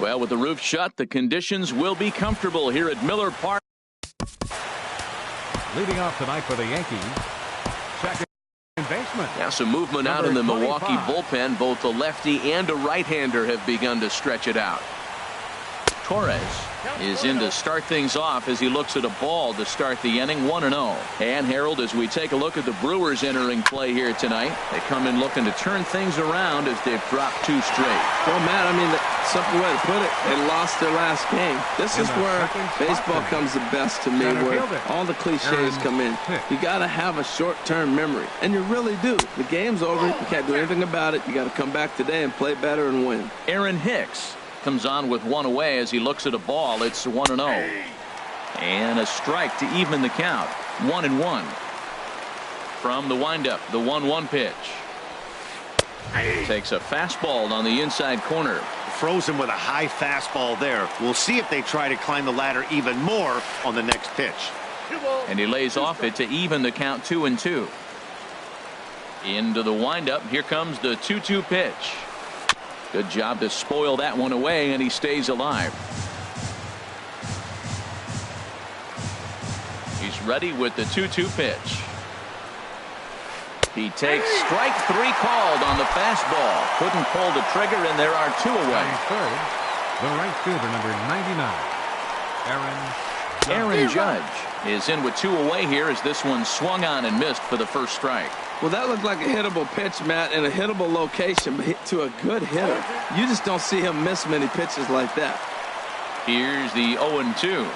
Well, with the roof shut, the conditions will be comfortable here at Miller Park. Leading off tonight for the Yankees, second baseman. Now some movement out in the Milwaukee bullpen. Both a lefty and a right-hander have begun to stretch it out. Torres is in to start things off as he looks at a ball to start the inning, 1-0. And Harold, as we take a look at the Brewers entering play here tonight, they come in looking to turn things around as they've dropped 2 straight. Well, Matt, I mean, the simple way to put it, they lost their last game. This is where baseball comes the best to me, where all the cliches come in. You got to have a short-term memory, and you really do. The game's over. You can't do anything about it. You got to come back today and play better and win. Aaron Hicks comes on with 1 away as he looks at a ball. It's 1-0. And a strike to even the count. 1-1. From the windup, the 1-1 pitch. Takes a fastball on the inside corner. Frozen with a high fastball there. We'll see if they try to climb the ladder even more on the next pitch. And he lays off it to even the count, 2-2. Into the windup. Here comes the 2-2 pitch. Good job to spoil that one away, and he stays alive. He's ready with the 2-2 pitch. He takes strike 3 called on the fastball. Couldn't pull the trigger, and there are 2 away. Third, the right fielder, number 99, Aaron Judge is in with 2 away here as this one swung on and missed for the first strike. Well, that looked like a hittable pitch, Matt, in a hittable location, but hit to a good hitter. You just don't see him miss many pitches like that. Here's the 0-2.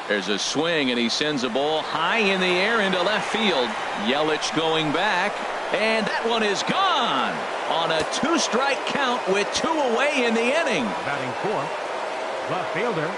There's a swing, and he sends a ball high in the air into left field. Yelich going back, and that one is gone on a 2-strike count with 2 away in the inning. Batting fourth, left fielder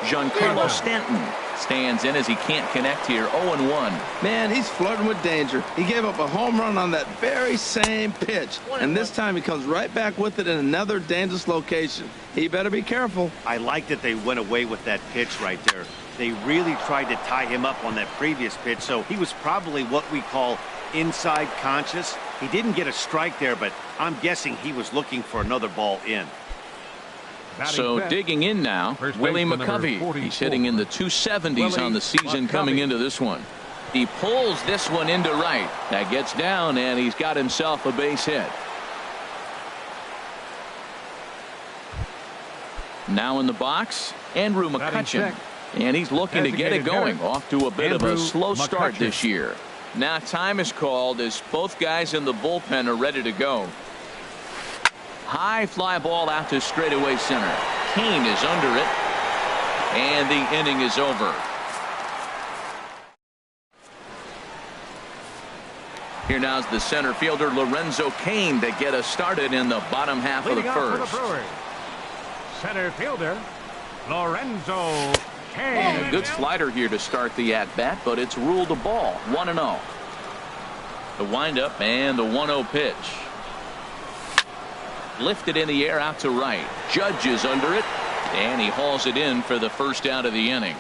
Giancarlo Stanton stands in as he can't connect here. 0-1. Man, he's flirting with danger. He gave up a home run on that very same pitch, and this time he comes right back with it in another dangerous location. He better be careful. I like that they went away with that pitch right there. They really tried to tie him up on that previous pitch, so he was probably what we call inside conscious. He didn't get a strike there, but I'm guessing he was looking for another ball in. So digging in now, Willie McCovey. He's hitting in the 270s on the season coming into this one. He pulls this one into right. That gets down, and he's got himself a base hit. Now in the box, Andrew McCutchen. And he's looking to get it going. Off to a bit of a slow start this year. Now time is called as both guys in the bullpen are ready to go. High fly ball out to straightaway center. Kane is under it, and the inning is over. Here now is the center fielder Lorenzo Kane to get us started in the bottom half of the first. Center fielder Lorenzo Kane. A good slider here to start the at-bat, but it's ruled a ball. 1-0. The windup and the 1-0 pitch. Lifted in the air out to right. Judge is under it, and he hauls it in for the first out of the inning.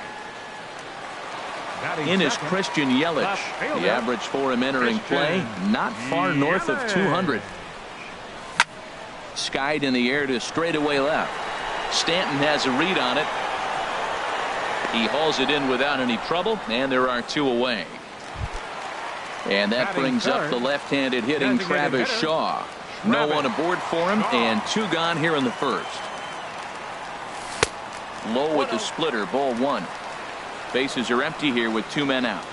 In is Christian Yelich. The average for him entering play, not far north of 200. Skied in the air to straightaway left. Stanton has a read on it. He hauls it in without any trouble, and there are 2 away. And that brings up the left-handed hitting Travis Shaw. No one aboard for him, and 2 gone here in the first. Low with the splitter, ball 1. Bases are empty here with 2 men out.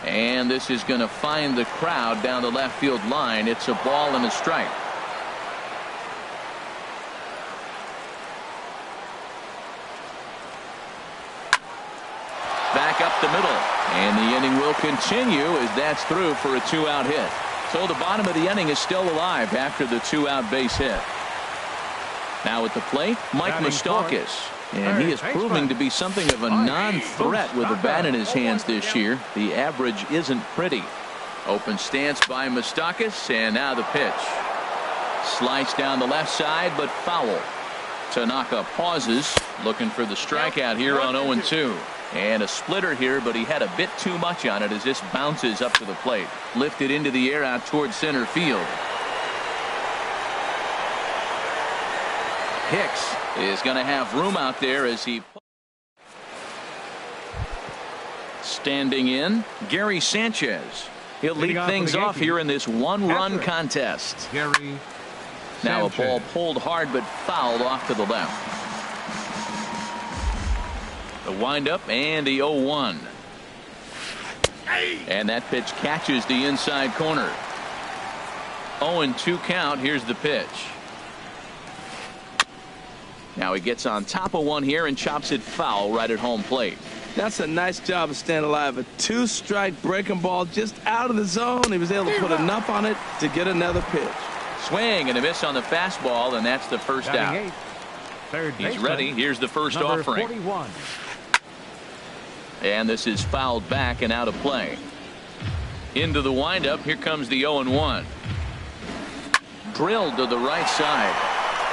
And this is going to find the crowd down the left field line. It's a ball and a strike. Back up the middle, and the inning will continue as that's through for a 2-out hit. So the bottom of the inning is still alive after the 2-out base hit. Now at the plate, Mike Moustakas, and he is proving to be something of a non-threat with the bat in his hands this year. The average isn't pretty. Open stance by Moustakas, and now the pitch. Slice down the left side, but foul. Tanaka pauses, looking for the strikeout here on 0-2. And a splitter here, but he had a bit too much on it as this bounces up to the plate. Lifted into the air out towards center field. Hicks is going to have room out there as he... Standing in, Gary Sanchez. He'll lead things off here in this one-run contest. Gary now Sanchez. A ball pulled hard but fouled off to the left. The windup and the 0-1. And that pitch catches the inside corner. 0-2 count. Here's the pitch. Now he gets on top of one here and chops it foul right at home plate. That's a nice job of staying alive. A 2-strike breaking ball just out of the zone. He was able to put enough on it to get another pitch. Swing and a miss on the fastball, and that's the first out. He's ready. Here's the first offering. 41. And this is fouled back and out of play. Into the windup. Here comes the 0-1. Drilled to the right side.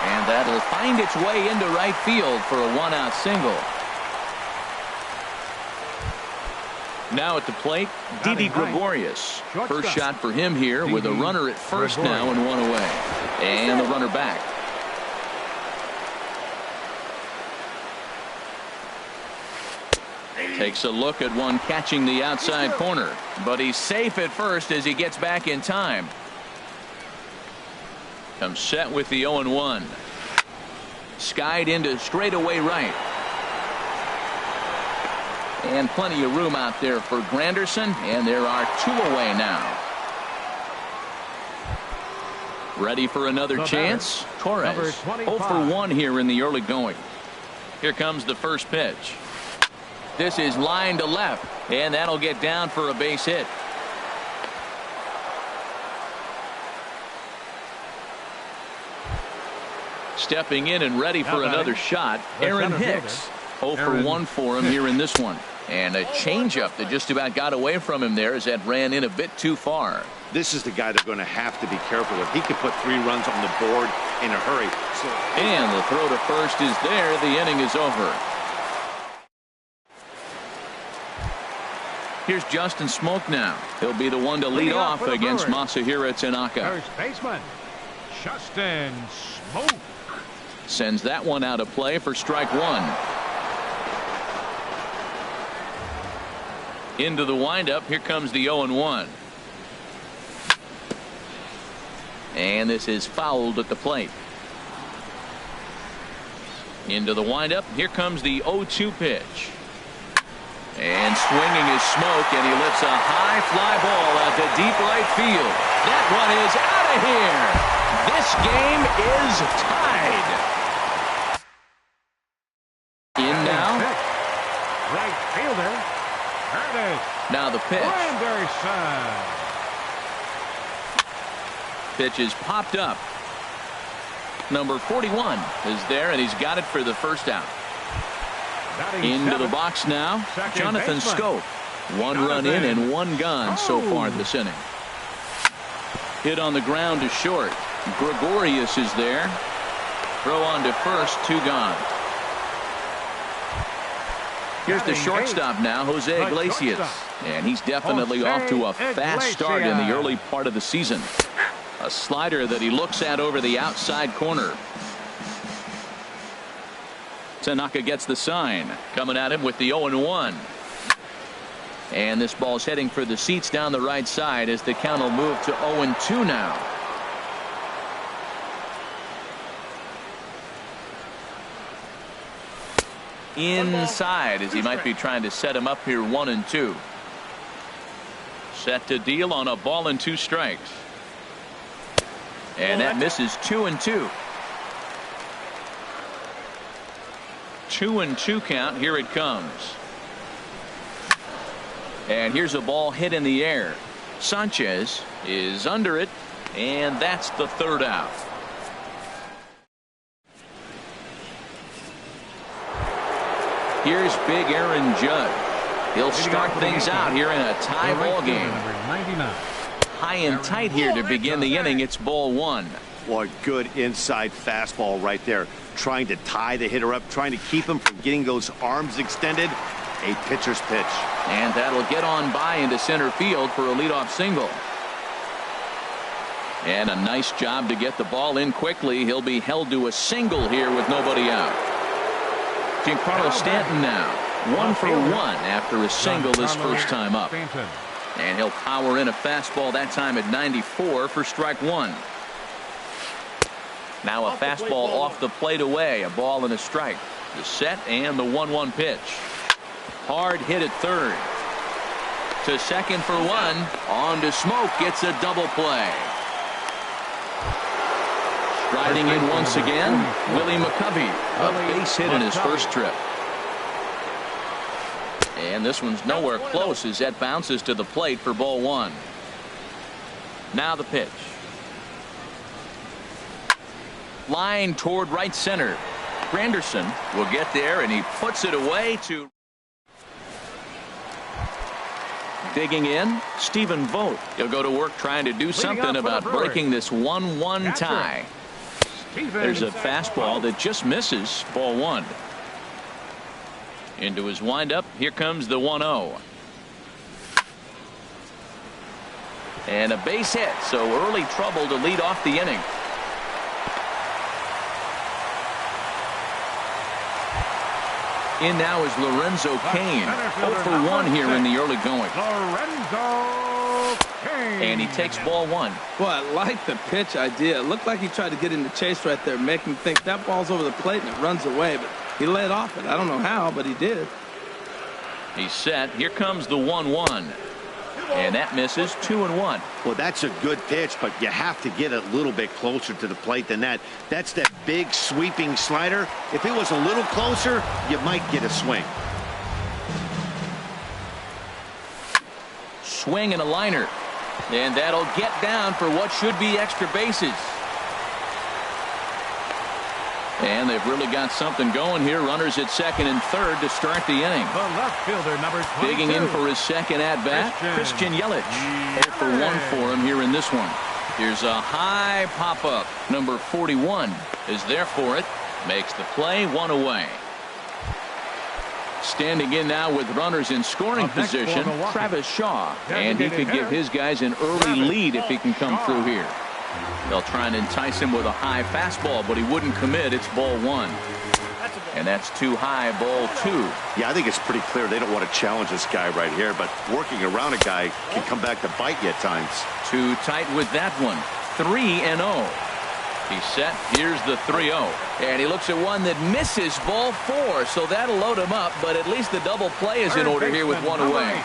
And that'll find its way into right field for a one-out single. Now at the plate, Didi Gregorius. First shot for him here with a runner at first now and one away. And the runner back. Takes a look at one catching the outside corner. But he's safe at first as he gets back in time. Comes set with the 0-1. Skied into straightaway right. And plenty of room out there for Granderson, and there are two away now. Ready for another chance? Torres 0 for 1 here in the early going. Here comes the first pitch. This is line to left, and that'll get down for a base hit. Stepping in and ready for another shot, Aaron Hicks. 0 for 1 for him here in this one. And a changeup that just about got away from him there as that ran in a bit too far. This is the guy they're going to have to be careful with. He could put 3 runs on the board in a hurry. And the throw to first is there. The inning is over. Here's Justin Smoke now. He'll be the one to lead off against Masahiro Tanaka. First baseman, Justin Smoke. Sends that one out of play for strike one. Into the windup. Here comes the 0-1. And this is fouled at the plate. Into the windup. Here comes the 0-2 pitch. And swinging is Smoke, and he lifts a high fly ball out to deep right field. That one is out of here. This game is tied. In now. Right fielder. Now the pitch. Granderson. Pitch is popped up. Number 41 is there, and he's got it for the first out. Into the box now, Jonathan Scope. 1 run in and 1 gone so far this inning. Hit on the ground to short. Gregorius is there. Throw on to first, 2 gone. Here's the shortstop now, Jose Iglesias. And he's definitely off to a fast start in the early part of the season. A slider that he looks at over the outside corner. Tanaka gets the sign. Coming at him with the 0-1. And this ball's heading for the seats down the right side as the count will move to 0-2 now. Inside as he might be trying to set him up here 1-2. Set to deal on a ball and 2 strikes. And that misses 2-2. 2-2 count. Here it comes. And here's a ball hit in the air. Sanchez is under it, and that's the 3rd out. Here's big Aaron Judge. He'll start things out here in a tie ball game. High and tight here to begin the inning. It's ball 1. What good inside fastball right there. Trying to tie the hitter up, trying to keep him from getting those arms extended. A pitcher's pitch. And that'll get on by into center field for a leadoff single. And a nice job to get the ball in quickly. He'll be held to a single here with nobody out. Giancarlo Stanton now 1 for 1 after a single his first time up. And he'll power in a fastball that time at 94 for strike 1. Now a fastball off the plate away. A ball and a strike. The set and the 1-1 pitch. Hard hit at third. To second for 1. On to Smoke. Gets a double play. Striding in once again, Willie McCovey. A base hit in his first trip. And this one's nowhere close as that bounces to the plate for ball 1. Now the pitch. Line toward right center. Granderson will get there, and he puts it away to. Digging in, Stephen Vogt. He'll go to work trying to do something about breaking this 1-1 tie. There's a fastball that just misses. Ball 1. Into his windup. Here comes the 1-0. And a base hit, so early trouble to lead off the inning. In now is Lorenzo Cain. 0 for 1 here in the early going. And he takes ball 1. Well, I like the pitch idea. It looked like he tried to get in the chase right there, make him think that ball's over the plate and it runs away. But he led off it. I don't know how, but he did. He's set. Here comes the 1-1. And that misses. 2-1. Well, that's a good pitch, but you have to get a little bit closer to the plate than that. That's that big sweeping slider. If it was a little closer, you might get a swing. Swing and a liner. And that'll get down for what should be extra bases. And they've really got something going here. Runners at second and third to start the inning. The left fielder, number 22. Digging in for his second at-bat, Christian Yelich. 0 for 1 for him here in this one. Here's a high pop-up. Number 41 is there for it. Makes the play, 1 away. Standing in now with runners in scoring position, Travis Shaw. And he could give his guys an early lead if he can come through here. They'll try and entice him with a high fastball, but he wouldn't commit. It's ball 1. And that's too high, ball 2. Yeah, I think it's pretty clear they don't want to challenge this guy right here, but working around a guy can come back to bite you at times. Too tight with that one. 3-0. He's set. Here's the 3-0. And he looks at one that misses, ball 4. So that'll load him up, but at least the double play is in order here with 1 away.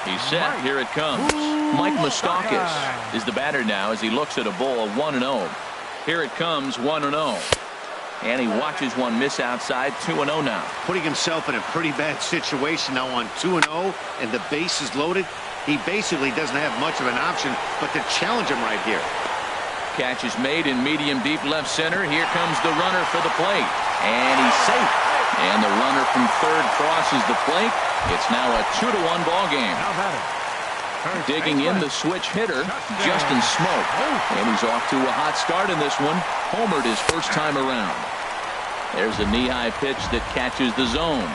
He's set. Here it comes. Mike Moustakas is the batter now as he looks at a ball of 1-0. Here it comes, 1-0. And he watches one miss outside. 2-0 now. Putting himself in a pretty bad situation now on 2-0, and the base is loaded. He basically doesn't have much of an option but to challenge him right here. Catch is made in medium deep left center. Here comes the runner for the plate. And he's safe. And the runner from third crosses the plate. It's now a 2-1 ball game. Digging in the switch hitter, Justin Smoke. And he's off to a hot start in this one. Homered his first time around. There's a knee-high pitch that catches the zone.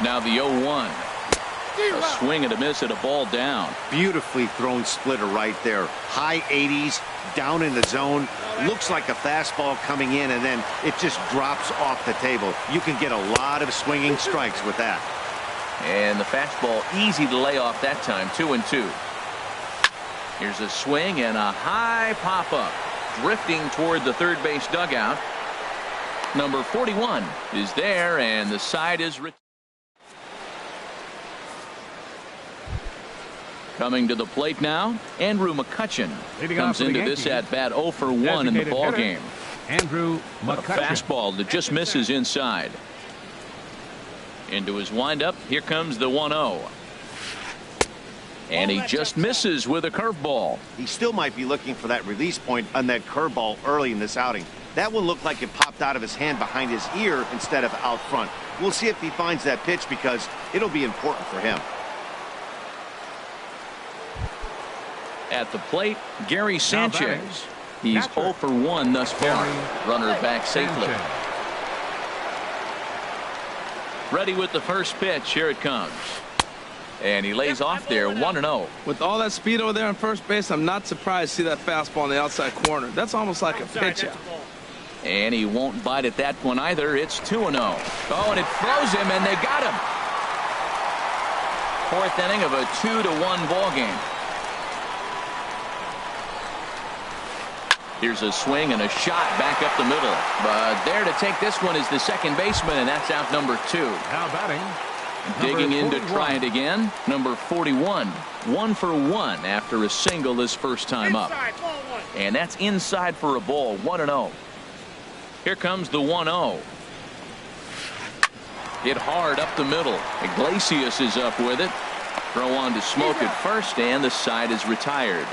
Now the 0-1. A swing and a miss at a ball down. Beautifully thrown splitter right there. High 80s, down in the zone. Looks like a fastball coming in, and then it just drops off the table. You can get a lot of swinging strikes with that. And the fastball easy to lay off that time. 2-2. Here's a swing and a high pop-up. Drifting toward the third base dugout. Number 41 is there, and the side is coming to the plate now. Andrew McCutchen comes into this at bat 0 for 1 in the ball game. Andrew McCutchen. A fastball that just misses inside. Into his windup. Here comes the 1-0. And he just misses with a curveball. He still might be looking for that release point on that curveball early in this outing. That one looked like it popped out of his hand behind his ear instead of out front. We'll see if he finds that pitch because it'll be important for him. At the plate, Gary Sanchez. He's 0 for 1 thus far. Runner back safely. Ready with the first pitch. Here it comes. And he lays off there 1-0. With all that speed over there on first base, I'm not surprised to see that fastball on the outside corner. That's almost like a pitch out. And he won't bite at that one either. It's 2-0. Oh, and it throws him, and they got him. Fourth inning of a 2-1 ball game. Here's a swing and a shot back up the middle. But there to take this one is the second baseman, and that's out number 2. Now batting. Digging in to try it again. Number 41. 1 for 1 after a single his first time up. And that's inside for a ball. 1-0. Here comes the 1-0. Hit hard up the middle. Iglesias is up with it. Throw on to Smoke at first, and the side is retired.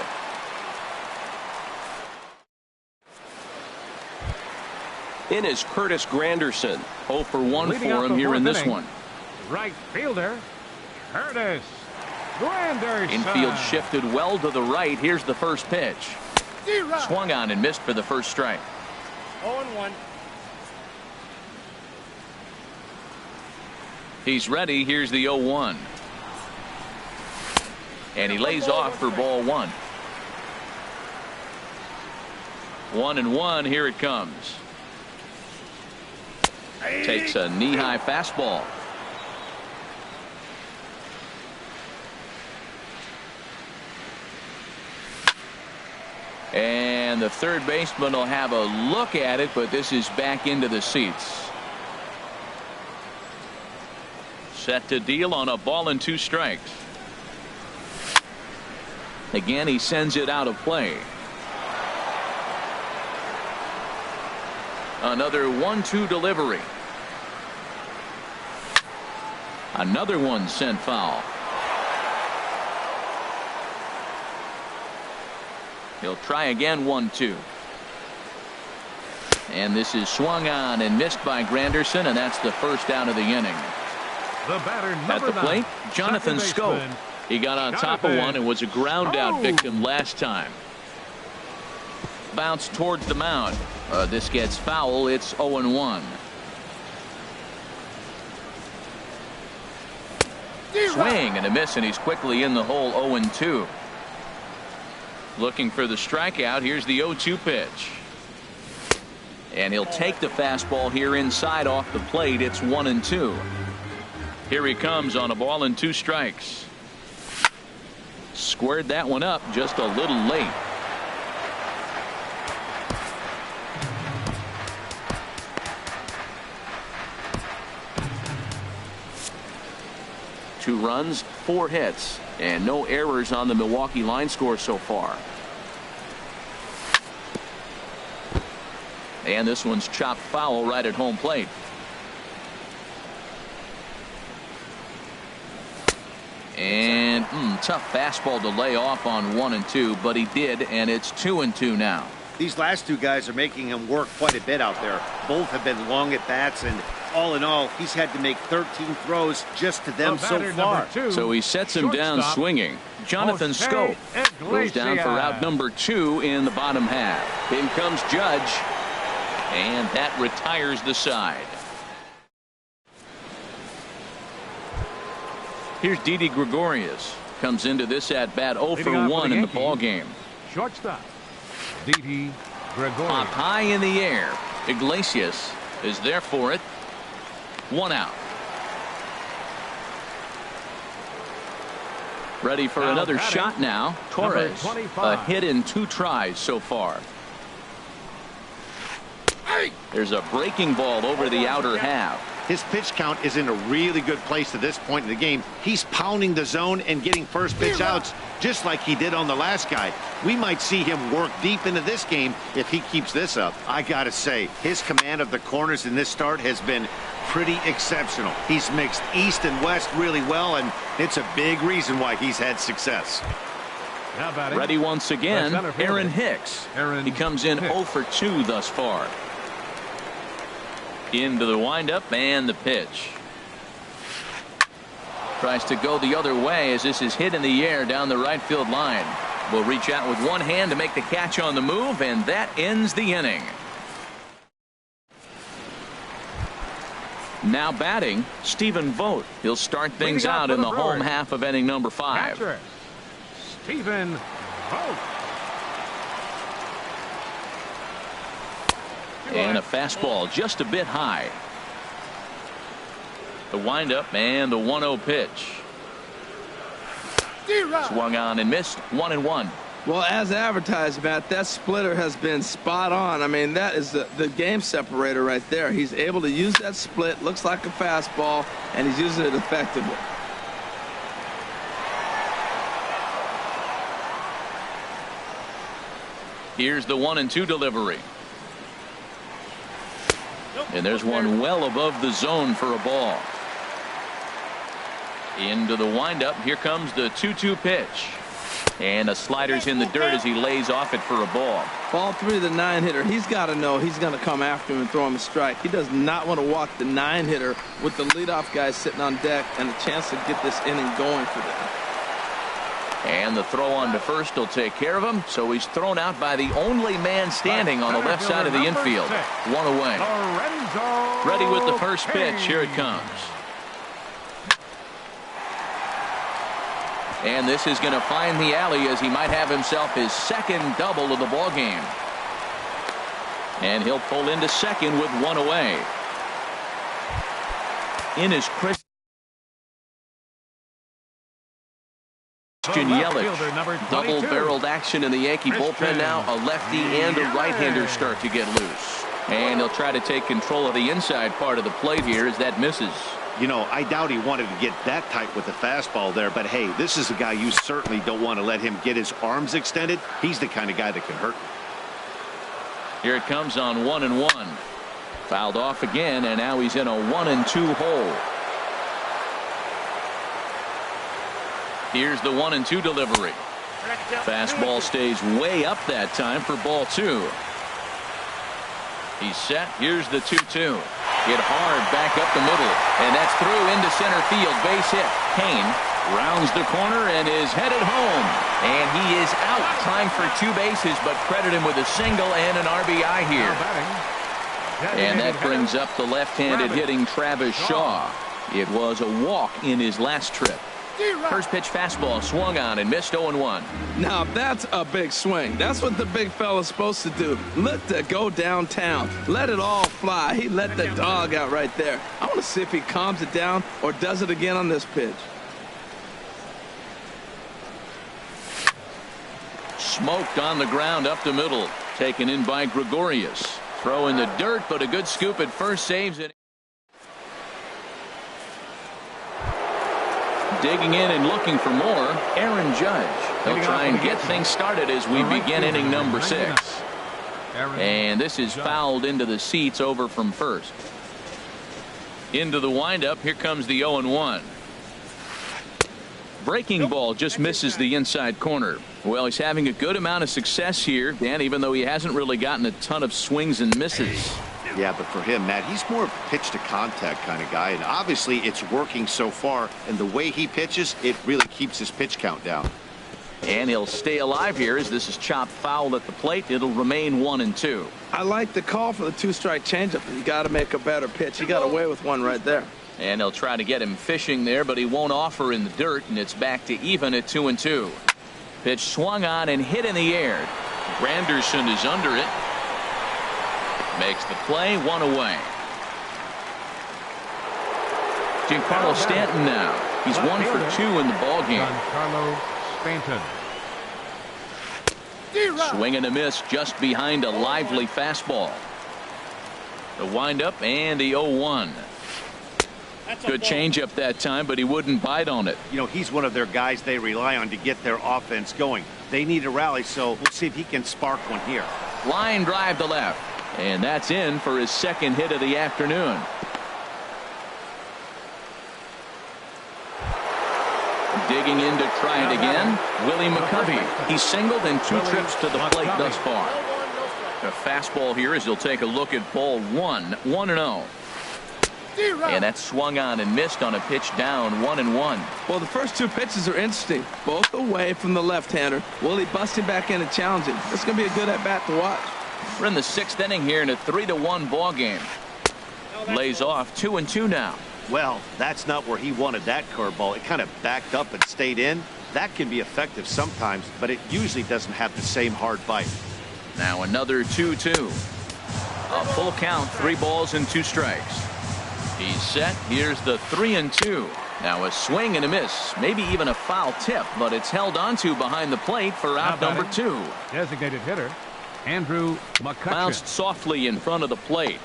In is Curtis Granderson. 0 for 1 for him here in this one. Right fielder, Curtis Granderson. Infield shifted well to the right. Here's the first pitch. Swung on and missed for the first strike. 0-1. He's ready. Here's the 0-1. And he lays off for ball 1. 1-1. Here it comes. Takes a knee-high fastball. And the third baseman will have a look at it, but this is back into the seats. Set to deal on a ball and 2 strikes. Again, he sends it out of play. Another 1-2 delivery. Another one sent foul. He'll try again. 1-2. And this is swung on and missed by Granderson, and that's the first out of the inning. The batter, at the plate, Jonathan Scope. He got on top of one and was a ground out victim last time. Bounce towards the mound. This gets foul. It's 0-1. Swing and a miss, and he's quickly in the hole. 0-2. Looking for the strikeout. Here's the 0-2 pitch. And he'll take the fastball here inside off the plate. It's 1-2. Here he comes on a ball and 2 strikes. Squared that one up just a little late. Two runs, 4 hits, and no errors on the Milwaukee line score so far. And this one's chopped foul right at home plate. And tough fastball to lay off on 1-2, but he did, and it's 2-2 now. These last 2 guys are making him work quite a bit out there. Both have been long at bats, and all in all, he's had to make 13 throws just to them so far. So he sets him down swinging. Jonathan Scope goes down for out number 2 in the bottom half. In comes Judge, and that retires the side. Here's Didi Gregorius. Comes into this at bat 0 for 1 in the ball game. Shortstop Didi Gregorius. Up high in the air. Iglesias is there for it. 1 out. Ready for another shot now. Torres, a hit in 2 tries so far. There's a breaking ball over the outer half. His pitch count is in a really good place at this point in the game. He's pounding the zone and getting first pitch outs just like he did on the last guy. We might see him work deep into this game if he keeps this up. I gotta say, his command of the corners in this start has been pretty exceptional. He's mixed east and west really well, and it's a big reason why he's had success. Ready once again, Aaron Hicks. He comes in 0 for 2 thus far. Into the windup and the pitch. Tries to go the other way as this is hit in the air down the right field line. Will reach out with one hand to make the catch on the move, and that ends the inning. Now batting, Stephen Vogt. He'll start things out in the home half of inning number 5. Catcher, Stephen Vogt. And a fastball just a bit high. The windup and the 1-0 pitch. Swung on and missed. 1-1. Well, as advertised, Matt, that splitter has been spot on. I mean, that is the game separator right there. He's able to use that split, looks like a fastball, and he's using it effectively. Here's the 1-2 delivery. And there's one well above the zone for a ball. Into the windup. Here comes the 2-2 pitch. And the slider's in the dirt as he lays off it for a ball. Ball 3 to the 9-hitter. He's got to know he's going to come after him and throw him a strike. He does not want to walk the 9-hitter with the leadoff guy sitting on deck and a chance to get this inning going for them. And the throw on to first will take care of him. So he's thrown out by the only man standing on the left side of the infield. 1 away. Ready with the first pitch. Here it comes. And this is going to find the alley as he might have himself his second double of the ball game. And he'll pull into second with 1 away. In his Christian Yelich. Double-barreled action in the Yankee bullpen now. A lefty and a right-hander start to get loose. And he'll try to take control of the inside part of the plate here as that misses. You know, I doubt he wanted to get that tight with the fastball there, but hey, this is a guy you certainly don't want to let him get his arms extended. He's the kind of guy that can hurt. Here it comes on 1-1. Fouled off again, and now he's in a 1-2 hole. Here's the 1-2 delivery. Fastball stays way up that time for ball 2. He's set. Here's the 2-2. Hit hard back up the middle, and that's through into center field. Base hit. Kane rounds the corner and is headed home, and he is out trying for 2 bases, but credit him with a single and an RBI here. And that brings up the left-handed hitting Travis Shaw. It was a walk in his last trip. First pitch fastball swung on and missed. 0-1. Now that's a big swing. That's what the big fella's supposed to do. Look to go downtown. Let it all fly. He let the dog out right there. I want to see if he calms it down or does it again on this pitch. Smoked on the ground up the middle. Taken in by Gregorius. Throw in the dirt, but a good scoop at first saves it. Digging in and looking for more, Aaron Judge. He'll try and get things started as we begin inning number 6. And this is fouled into the seats over from first. Into the windup. Here comes the 0-1. Breaking ball just misses the inside corner. Well, he's having a good amount of success here, Dan, even though he hasn't really gotten a ton of swings and misses. Yeah, but for him, Matt, he's more of a pitch to contact kind of guy, and obviously it's working so far, and the way he pitches, it really keeps his pitch count down. And he'll stay alive here as this is chopped foul at the plate. It'll remain 1-2. I like the call for the 2-strike changeup. You got to make a better pitch. He got away with one right there. And they'll try to get him fishing there, but he won't offer in the dirt, and it's back to even at 2-2. Pitch swung on and hit in the air. Granderson is under it. Makes the play. 1 away. Giancarlo Stanton now. He's 1 for 2 in the ballgame. Giancarlo Stanton. Swing and a miss just behind a lively fastball. The windup and the 0-1. Good changeup that time, but he wouldn't bite on it. You know, he's one of their guys they rely on to get their offense going. They need a rally, so we'll see if he can spark one here. Line drive to left. And that's in for his second hit of the afternoon. Digging in to try it again. Willie McCovey. He's singled in 2 trips to the plate thus far. The fastball here as he'll take a look at ball 1. 1-0. And that's swung on and missed on a pitch down. 1-1. Well, the first 2 pitches are interesting. Both away from the left-hander. Willie busting back in and challenging. It's going to be a good at-bat to watch. We're in the 6th inning here in a 3-1 ball game. Lays off 2-2 now. Well, that's not where he wanted that curveball. It kind of backed up and stayed in. That can be effective sometimes, but it usually doesn't have the same hard bite. Now another 2-2. A full count, 3 balls and 2 strikes. He's set. Here's the 3-2. Now a swing and a miss, maybe even a foul tip, but it's held onto behind the plate for out number 2. Designated hitter, Andrew McCutcheon. Bounced softly in front of the plate.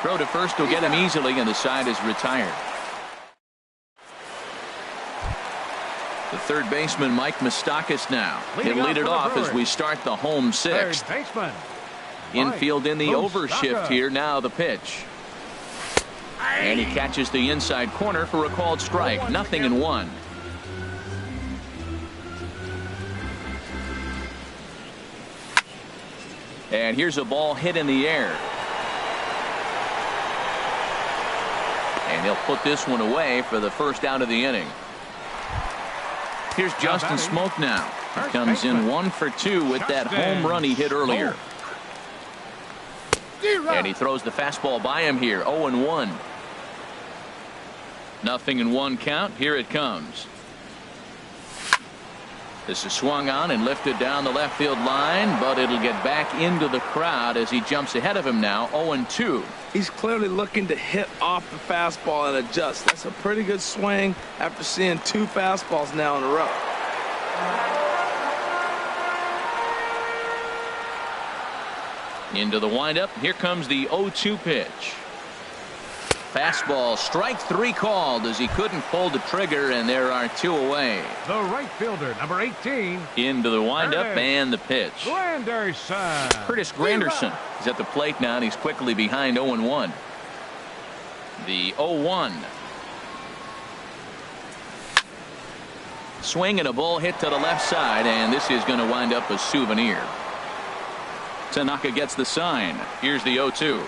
Throw to first will get him easily, and the side is retired. The third baseman, Mike Moustakas, now. He'll lead it off as we start the home 6th. Third baseman. Infield in the Moustakas. overshift here. Now the pitch. And he catches the inside corner for a called strike. 0-1. And here's a ball hit in the air. And he'll put this one away for the first out of the inning. Here's Justin Smoke now. He comes in 1 for 2 with that home run he hit earlier. And he throws the fastball by him here. 0-1. 0-1 count. Here it comes. This is swung on and lifted down the left field line, but it'll get back into the crowd as he jumps ahead of him now. 0-2. He's clearly looking to hit off the fastball and adjust. That's a pretty good swing after seeing 2 fastballs now in a row. Into the windup. Here comes the 0-2 pitch. Fastball, strike 3 called as he couldn't pull the trigger, and there are 2 away. The right fielder, number 18. Into the windup and the pitch. Granderson. Curtis Granderson is at the plate now, and he's quickly behind 0-1. The 0-1. Swing and a ball hit to the left side, and this is going to wind up a souvenir. Tanaka gets the sign. Here's the 0-2.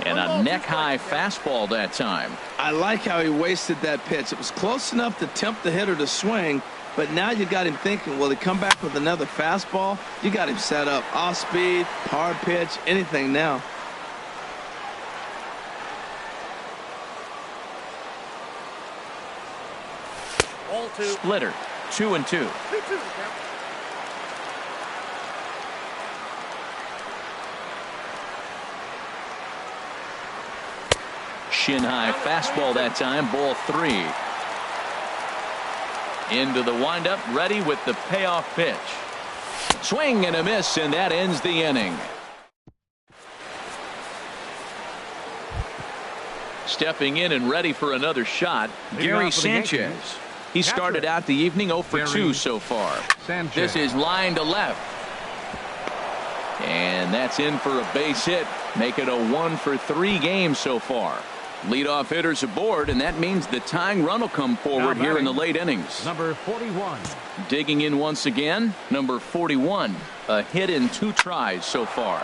And a neck-high fastball that time. I like how he wasted that pitch. It was close enough to tempt the hitter to swing, but now you got him thinking, will he come back with another fastball? You got him set up. Off speed, hard pitch, anything now. Splitter, 2-2. Shin high fastball that time. Ball 3. Into the windup, ready with the payoff pitch. Swing and a miss, and that ends the inning. Stepping in and ready for another shot, Gary Sanchez. He started out the evening 0 for 2 so far. This is line to left. And that's in for a base hit. Make it a 1 for 3 game so far. Leadoff hitters aboard, and that means the tying run will come forward here in the late innings. Number 41. Digging in once again, number 41. A hit in 2 tries so far.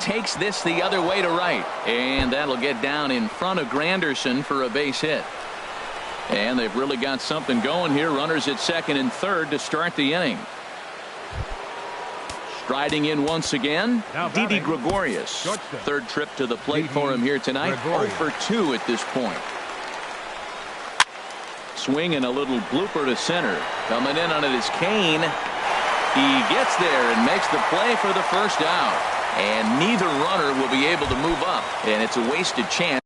Takes this the other way to right, and that'll get down in front of Granderson for a base hit. And they've really got something going here. Runners at second and third to start the inning. Striding in once again, Didi Gregorius. Third trip to the plate for him here tonight. 0 for 2 at this point. Swing and a little blooper to center. Coming in on it is Kane. He gets there and makes the play for the first out. And neither runner will be able to move up. And it's a wasted chance.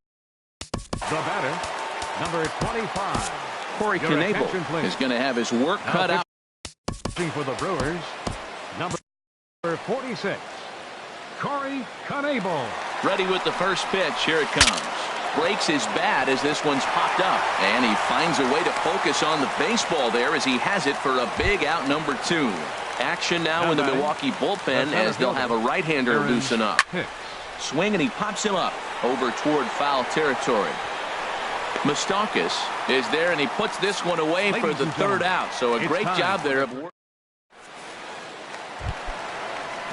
The batter, number 25. Corey Knebel is going to have his work cut out. For the Brewers, number 46. Corey Knebel. Ready with the first pitch. Here it comes. Breaks his bat as this one's popped up. And he finds a way to focus on the baseball there as he has it for a big out number 2. Action now in the Milwaukee bullpen as they'll have a right-hander loosen up. Swing and he pops him up over toward foul territory. Moustakas is there and he puts this one away for the third out. So a great job there of work.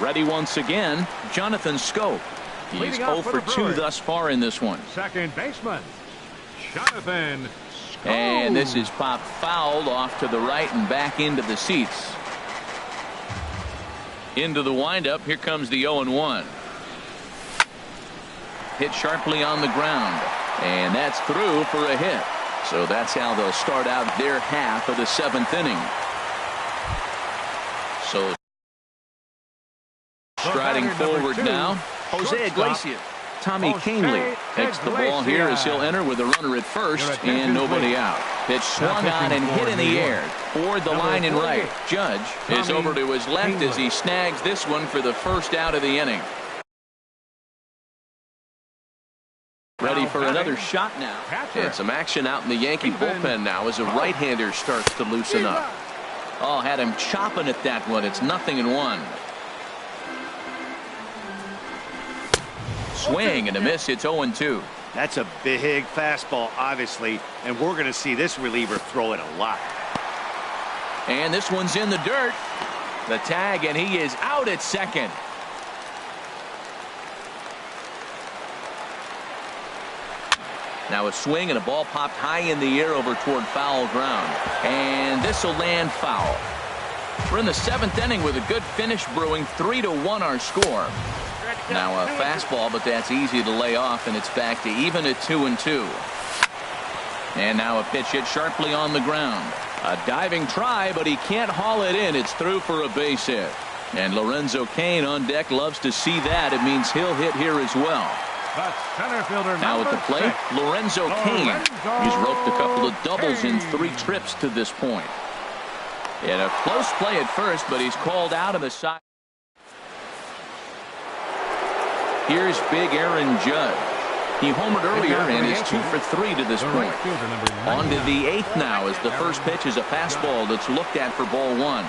Ready once again, Jonathan Scope. He's 0 for 2 thus far in this one. Second baseman, Jonathan Scope. And this is popped fouled off to the right and back into the seats. Into the windup. Here comes the 0-1. hit sharply on the ground. And that's through for a hit. So that's how they'll start out their half of the 7th inning. So striding forward now, Jose Iglesias. Tommy Canely takes the ball here as he'll enter with a runner at first and nobody out. Pitch swung on and hit in the air toward the line and right. Judge is over to his left as he snags this one for the first out of the inning. Ready for another shot now. And some action out in the Yankee bullpen now as a right-hander starts to loosen up. Oh, had him chopping at that one. It's 0-1. Swing and a miss. It's 0-2. That's a big fastball, obviously, and we're going to see this reliever throw it a lot. And this one's in the dirt. The tag, and he is out at second. Now a swing and a ball popped high in the air over toward foul ground. And this will land foul. We're in the 7th inning with a good finish brewing. 3-1 our score. Now a fastball, but that's easy to lay off, and it's back to even at 2-2. And now a pitch hit sharply on the ground. A diving try, but he can't haul it in. It's through for a base hit. And Lorenzo Cain on deck loves to see that. It means he'll hit here as well. Now at the plate, Lorenzo Cain. He's roped a couple of doubles in 3 trips to this point. And a close play at first, but he's called out of the side. Here's big Aaron Judge. He homered earlier and is 2 for 3 to this point. On to the 8th now as the first pitch is a fastball that's looked at for ball 1.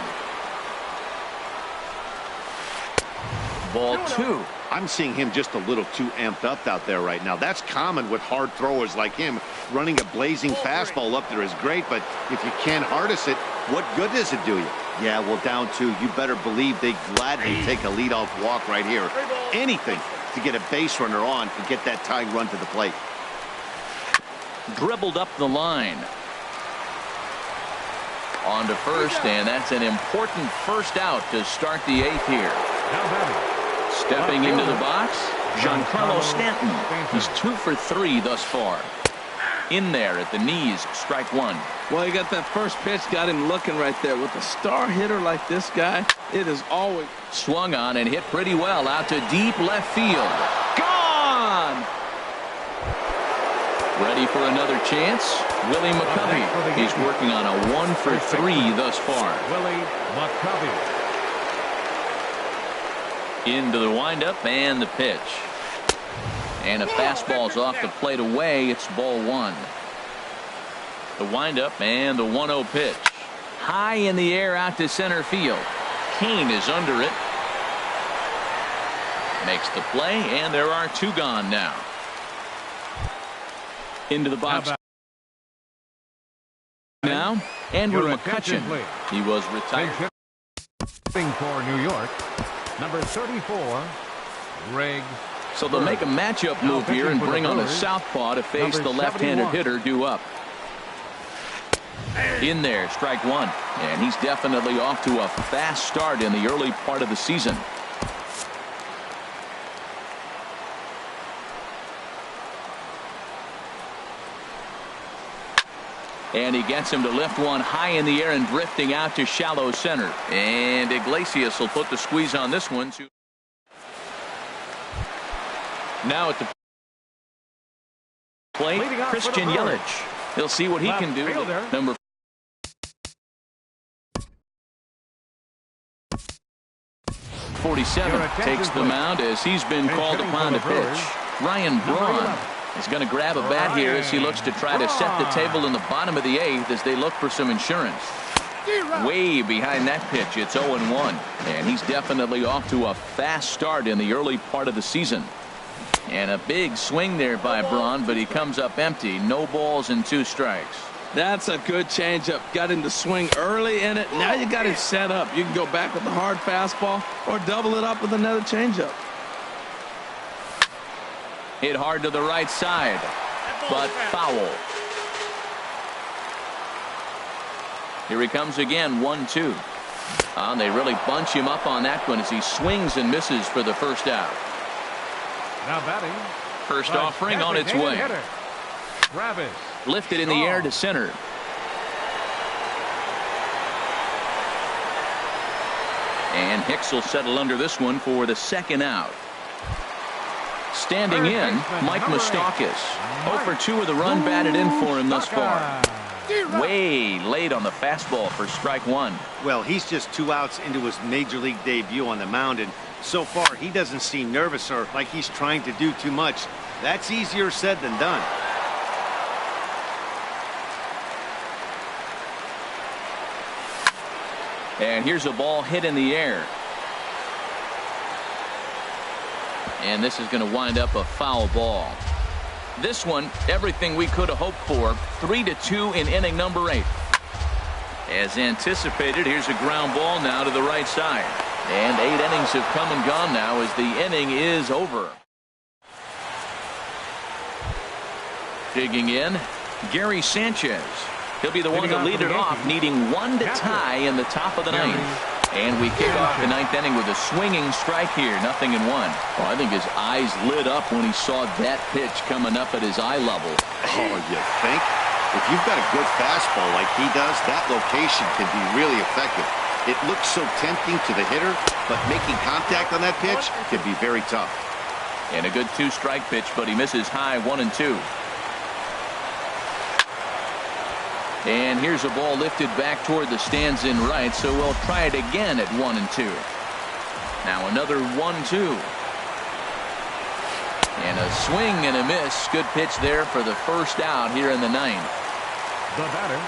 Ball 2. I'm seeing him just a little too amped up out there right now. That's common with hard throwers like him. Running a blazing fastball up there is great, but if you can't harness it, what good does it do you? Yeah, well, down 2, you better believe they gladly take a leadoff walk right here. Anything to get a base runner on and get that tying run to the plate. Dribbled up the line. On to first, and that's an important first out to start the 8th here. Stepping into the box, Giancarlo Stanton. He's 2 for 3 thus far. In there at the knees, strike 1. Well, you got that first pitch, got him looking right there. With a star hitter like this guy, it is always swung on and hit pretty well out to deep left field. Gone! Ready for another chance? Willie McCovey. He's working on a 1 for 3 thus far. Willie McCovey. Into the windup and the pitch. And a fastball's off the plate away. It's ball 1. The windup and the 1-0 pitch. High in the air out to center field. Cain is under it. Makes the play, and there are 2 gone now. Into the box now, Andrew McCutchen. He was retired. For New York, number 34, Greg. So they'll make a matchup move here and bring on a southpaw to face the left-handed hitter due up. In there, strike 1. And he's definitely off to a fast start in the early part of the season. And he gets him to lift one high in the air and drifting out to shallow center. And Iglesias will put the squeeze on this one. Now at the plate, Christian Yelich. He'll see what he can do. Number 47 takes the mound as he's been called upon to pitch. Ryan Braun is going to grab a bat here as he looks to try to set the table in the bottom of the 8th as they look for some insurance. Way behind that pitch, it's 0-1, and he's definitely off to a fast start in the early part of the season. And a big swing there by Braun, but he comes up empty. No balls and 2 strikes. That's a good changeup. Got him to swing early in it. Now you got him set up. You can go back with the hard fastball or double it up with another changeup. Hit hard to the right side, but foul. Here he comes again, 1-2. And they really bunch him up on that one as he swings and misses for the first out. Now batting, First offering on its way. Lifted in the air to center. And Hicks will settle under this one for the second out. Standing in, Mike Moustakas. 0 for 2 with a run batted in for him thus far. Way late on the fastball for strike one. Well, he's just 2 outs into his major league debut on the mound, and so far he doesn't seem nervous or like he's trying to do too much. That's easier said than done. And here's a ball hit in the air. And this is going to wind up a foul ball. This one, everything we could have hoped for. 3-2 in inning number 8. As anticipated, here's a ground ball now to the right side. And 8 innings have come and gone now as the inning is over. Digging in, Gary Sanchez. He'll be the one to lead it off, needing 1 to tie in the top of the 9th. And we kick off the 9th inning with a swinging strike here, 0-1. Well, I think his eyes lit up when he saw that pitch coming up at his eye level. Oh, you think? If you've got a good fastball like he does, that location can be really effective. It looks so tempting to the hitter, but making contact on that pitch can be very tough. And a good 2-strike pitch, but he misses high 1-2. And here's a ball lifted back toward the stands in right, so we'll try it again at 1-2. Now another 1-2. And a swing and a miss. Good pitch there for the first out here in the 9th. The batter,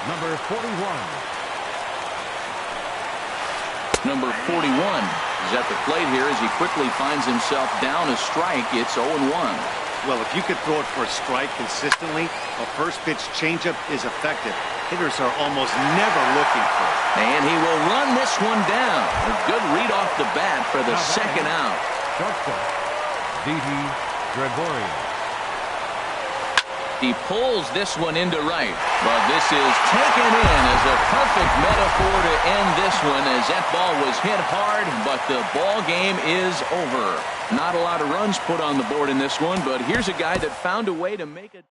number 41. Number 41 is at the plate here as he quickly finds himself down a strike. It's 0-1. Well, if you could throw it for a strike consistently, a first pitch changeup is effective. Hitters are almost never looking for it. And he will run this one down. A good read off the bat for the second out. Shortstop, Didi Gregorius. He pulls this one into right, but this is taken in as a perfect metaphor to end this one as that ball was hit hard, but the ball game is over. Not a lot of runs put on the board in this one, but here's a guy that found a way to make it.